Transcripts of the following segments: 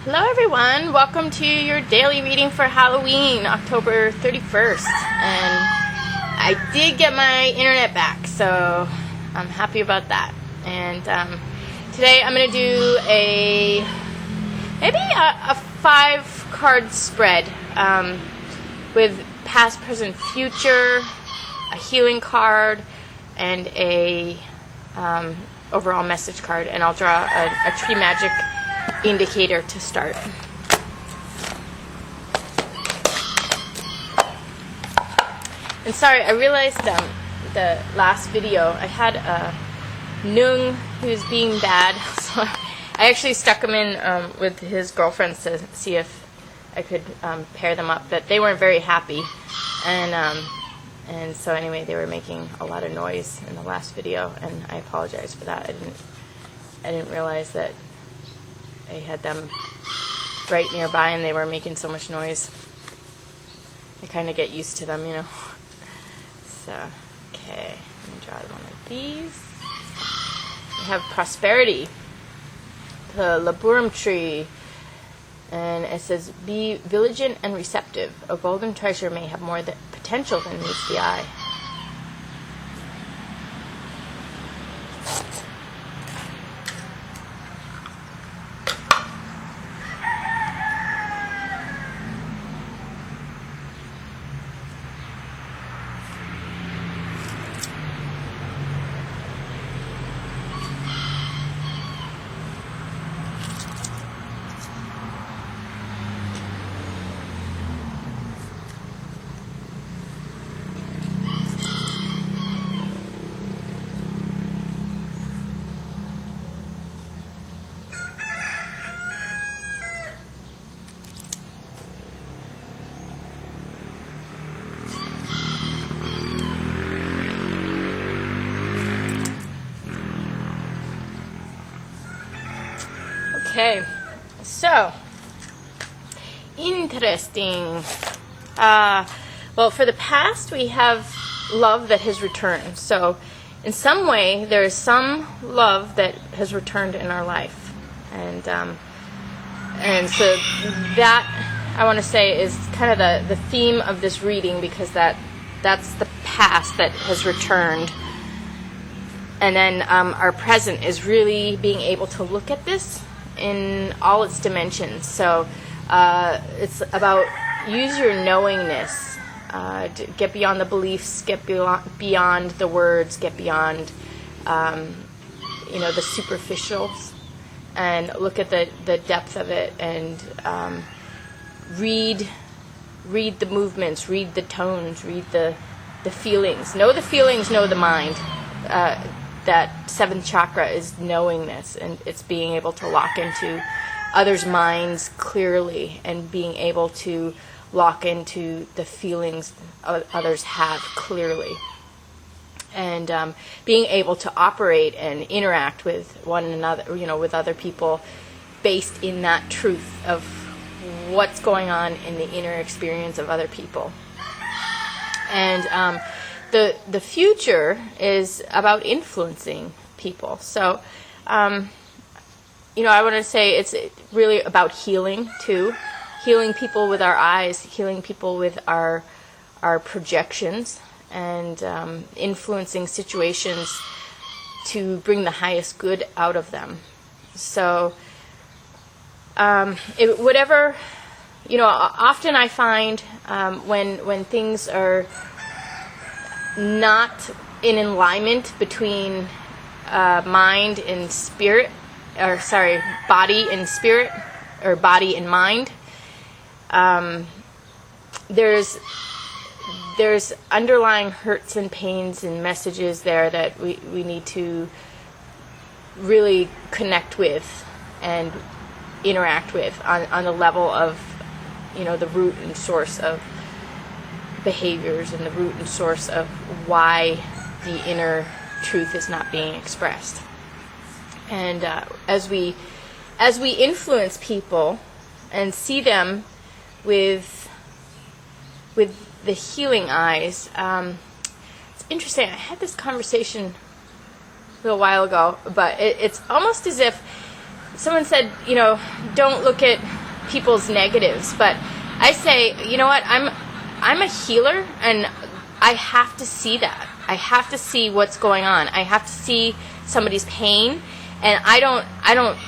Hello everyone, welcome to your daily reading for Halloween, October 31st. And I did get my internet back, so I'm happy about that. And today I'm going to do maybe a 5-card spread with past, present, future, a healing card, and a overall message card. And I'll draw a tree magic indicator to start. And sorry, I realized the last video I had Nung who was being bad, so I actually stuck him in with his girlfriends to see if I could pair them up, but they weren't very happy, and so anyway, they were making a lot of noise in the last video, and I apologize for that. I didn't realize that I had them right nearby and they were making so much noise. I kind of get used to them, you know. So, okay, I'm going to draw one of these. We have prosperity, the laburum tree, and it says, be vigilant and receptive. A golden treasure may have more potential than meets the eye. Okay, so, interesting. Well, for the past, we have love that has returned. So, in some way, there is some love that has returned in our life. And so that, I want to say, is kind of the theme of this reading, because that's the past that has returned. And then our present is really being able to look at this in all its dimensions. So it's about use your knowingness, get beyond the beliefs, get beyond the words, get beyond the superficials, and look at the depth of it, and read the movements, read the tones, read the feelings. Know the feelings, know the mind. That seventh chakra is knowingness, and it's being able to lock into others' minds clearly, and being able to lock into the feelings others have clearly, and being able to operate and interact with one another, with other people, based in that truth of what's going on in the inner experience of other people. And the future is about influencing people. So, I want to say it's really about healing too. Healing people with our eyes, healing people with our projections, and influencing situations to bring the highest good out of them. So, often I find when things are not in alignment between mind and spirit, body and spirit, or body and mind, there's underlying hurts and pains and messages there that we need to really connect with and interact with on the level of the root and source of behaviors, and the root and source of why the inner truth is not being expressed. And as we influence people and see them with the healing eyes, it's interesting. I had this conversation a little while ago, but it's almost as if someone said, don't look at people's negatives. But I say, you know what, I'm a healer, and I have to see that. I have to see what's going on. I have to see somebody's pain, and I don't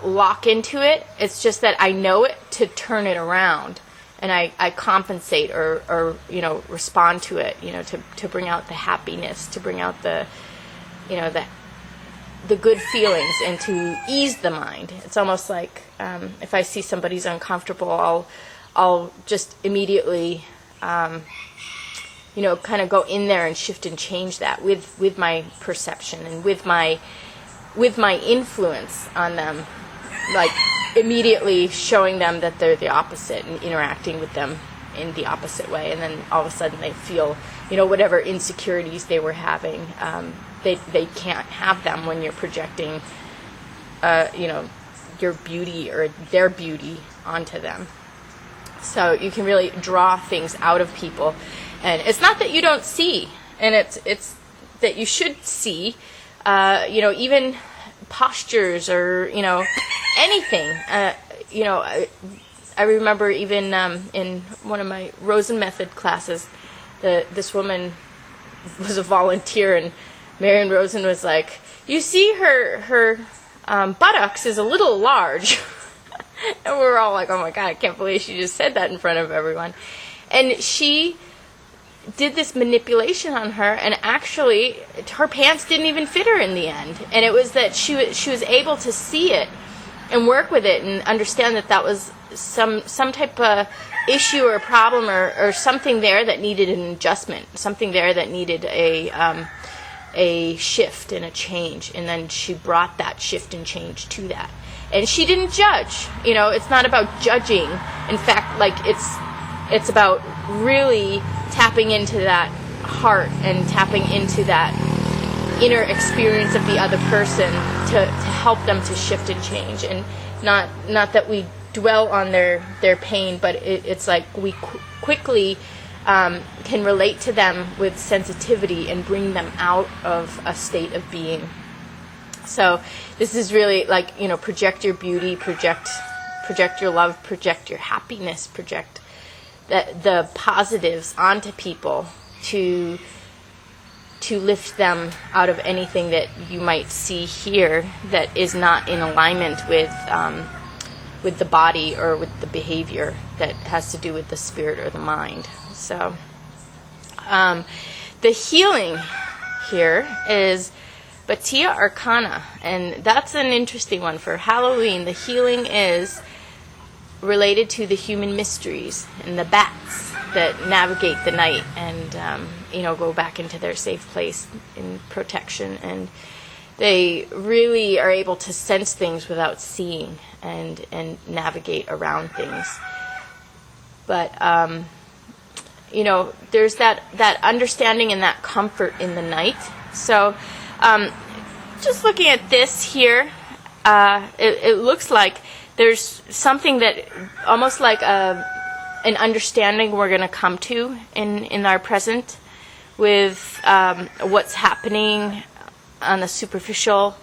lock into it. It's just that I know it to turn it around, and I compensate or respond to it, to bring out the happiness, to bring out the good feelings, and to ease the mind. It's almost like if I see somebody's uncomfortable, I'll just immediately kind of go in there and shift and change that with my perception and with my influence on them, like immediately showing them that they're the opposite and interacting with them in the opposite way. And then all of a sudden they feel, whatever insecurities they were having, they can't have them when you're projecting, your beauty or their beauty onto them. So you can really draw things out of people. And it's not that you don't see, and it's that you should see, even postures or, anything. I remember even in one of my Rosen Method classes, this woman was a volunteer, and Marion Rosen was like, you see her buttocks is a little large. And we were all like, oh my God, I can't believe she just said that in front of everyone. And she did this manipulation on her, and actually her pants didn't even fit her in the end. And it was that she was able to see it and work with it and understand that was some type of issue or problem or something there that needed an adjustment, something there that needed a shift and a change. And then she brought that shift and change to that. And she didn't judge. It's not about judging. In fact, like it's about really tapping into that heart and tapping into that inner experience of the other person to help them to shift and change. And not that we dwell on their pain, but it's like we quickly can relate to them with sensitivity and bring them out of a state of being. So this is really like, project your beauty, project your love, project your happiness, project the positives onto people to lift them out of anything that you might see here that is not in alignment with the body or with the behavior that has to do with the spirit or the mind. So the healing here is Batia Arcana, and that's an interesting one. For Halloween, the healing is related to the human mysteries and the bats that navigate the night and go back into their safe place in protection, and they really are able to sense things without seeing and navigate around things. But there's that understanding and that comfort in the night. So just looking at this here, it looks like there's something that almost like an understanding we're going to come to in our present with what's happening on the superficial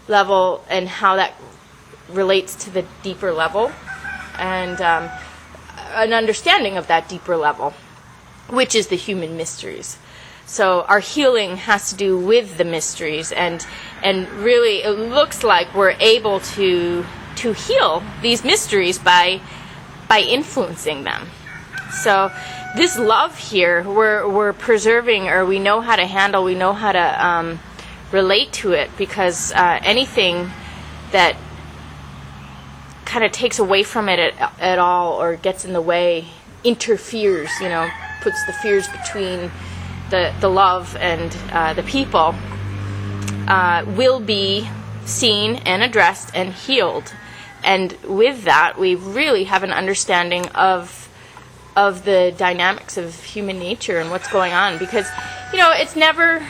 level and how that relates to the deeper level, and an understanding of that deeper level, which is the human mysteries. So our healing has to do with the mysteries, and really it looks like we're able to heal these mysteries by influencing them. So this love here, we're preserving, or we know how to handle, we know how to relate to it, because anything that kind of takes away from it at all or gets in the way, interferes, puts the fears between the love and the people, will be seen and addressed and healed. And with that, we really have an understanding of the dynamics of human nature and what's going on. Because, it's never,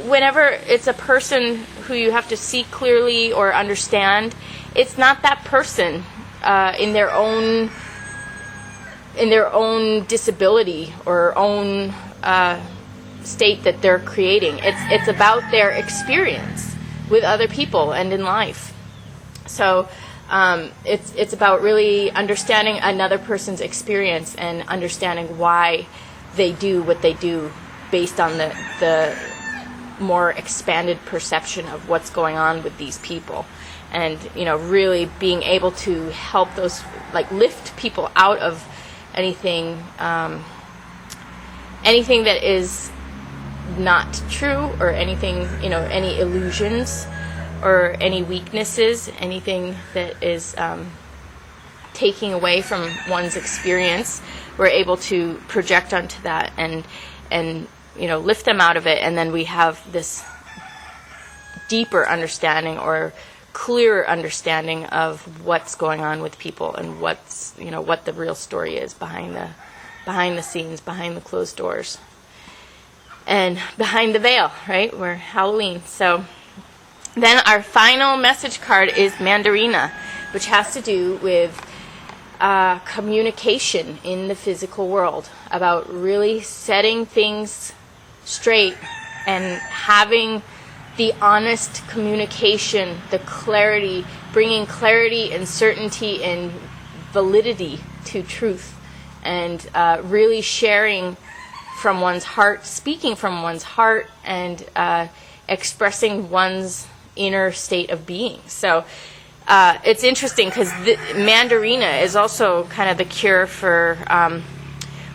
whenever it's a person who you have to see clearly or understand, it's not that person in their own disability or own state that they're creating. It's about their experience with other people and in life. So It's about really understanding another person's experience and understanding why they do what they do based on the more expanded perception of what's going on with these people. And, really being able to help those, lift people out of anything that is not true, or anything, any illusions or any weaknesses, anything that is taking away from one's experience. We're able to project onto that and lift them out of it, and then we have this deeper understanding or clearer understanding of what's going on with people and what's what the real story is behind the scenes, behind the closed doors, and behind the veil, right? We're Halloween. So then our final message card is Mandarina, which has to do with communication in the physical world, about really setting things straight and having the honest communication, the clarity, bringing clarity and certainty and validity to truth, and really sharing from one's heart, speaking from one's heart, and expressing one's inner state of being. So it's interesting because Mandarina is also kind of the cure for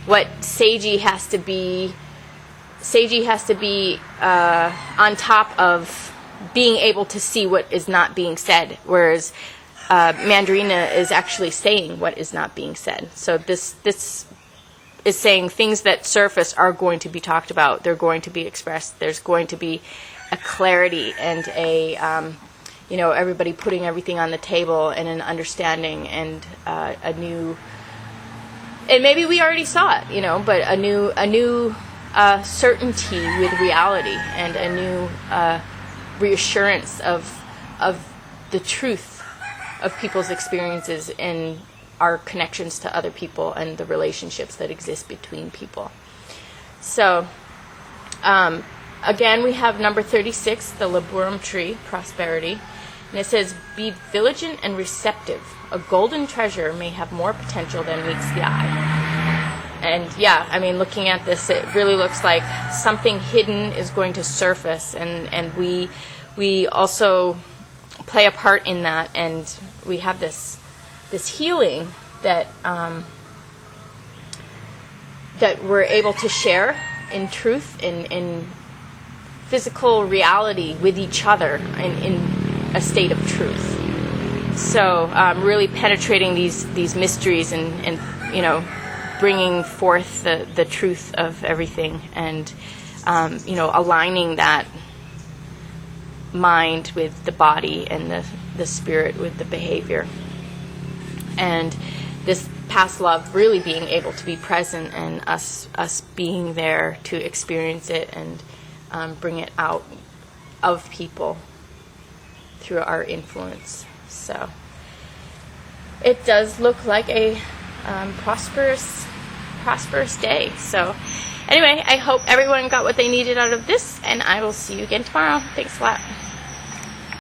what Seiji has to be. Seiji has to be on top of being able to see what is not being said, whereas Mandarina is actually saying what is not being said. So this is saying things that surface are going to be talked about. They're going to be expressed. There's going to be a clarity and a everybody putting everything on the table, and an understanding, and a new. And maybe we already saw it, but a new certainty with reality, and a new reassurance of the truth of people's experiences and our connections to other people and the relationships that exist between people. So, again, we have number 36, the laburum tree, prosperity. And it says, be vigilant and receptive. A golden treasure may have more potential than meets the eye. And yeah, looking at this, it really looks like something hidden is going to surface, and we also play a part in that, and we have this healing that that we're able to share in truth, in physical reality with each other, in a state of truth. So really penetrating these mysteries and bringing forth the truth of everything, and aligning that mind with the body, and the spirit with the behavior, and this past love really being able to be present, and us being there to experience it and bring it out of people through our influence. So it does look like a prosperous day. So anyway, I hope everyone got what they needed out of this, and I will see you again tomorrow. Thanks a lot.